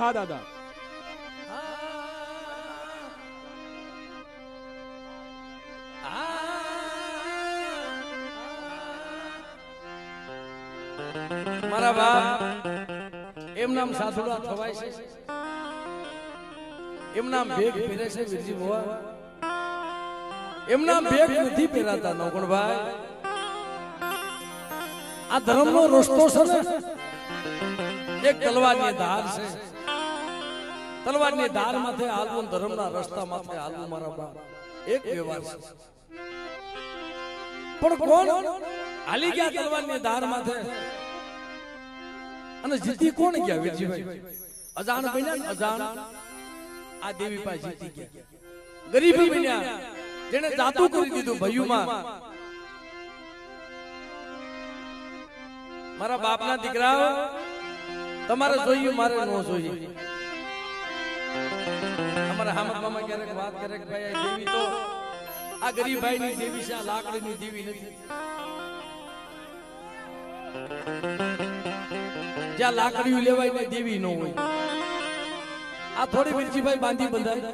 હા દાદા. મારા બાપ એમ નામ સાસુડા થવાય છે, એમ નામ ભેગ પહેરે છે વીરજી ભુવા, એમ નામ ભેગ નથી પહેરાતા નોકણભાઈ. આ ધર્મનો રસ્તો છે ને એક તલવારની ધાર છે, તલવારની ધાર માથે હાલવું, ધર્મના રસ્તા માથે હાલવું મારા બાપ એક વ્યવહાર છે. પણ કોણ હાલી ગયા તલવારની ધાર માથે અને જીતી કોણ ગયા વીરજીભાઈ? અજાણ બન્યા ને અજાણ આ દેવી પાસે જીતી ગયા. ગરીબ બન્યા જેને જાતું કરી દીધું ભયુમાં. મારા બાપના દીકરાઓ તમારે જોઈએ મારે ન જોઈએ. અમારા હામદ મામા ક્યારેક વાત કરે કે ભાઈ આ દેવી તો આ ગરીબ ભાઈની દેવી છે, આ લાકડીની દેવી નથી. જ્યાં લાકડીઓ લેવાય ને દેવી ન હોય. આ થોડી વીરજીભાઈ બાંધી બંધાય,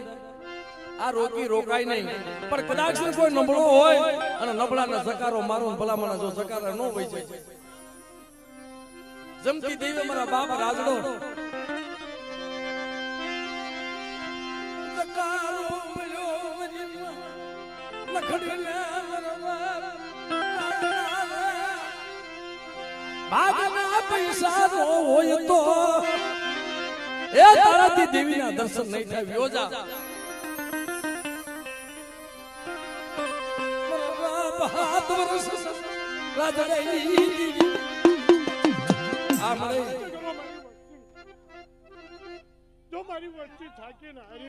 આ રોકી રોકાય નહીં. પણ કદાચ કોઈ નબળો હોય અને નબળાના સકારો મારો, ભલામણા જો સકારા ન હોય છે. જમતી દેવી મારા બાપ રાજડો સકારો મળ્યો ભાગના પૈસા નો હોય તો એ તારાથી દેવીના દર્શન નહીં થાય. વ્યોજા હાથ વર્ષ રાજડાઈ જો મારી વસ્તી થાકી ના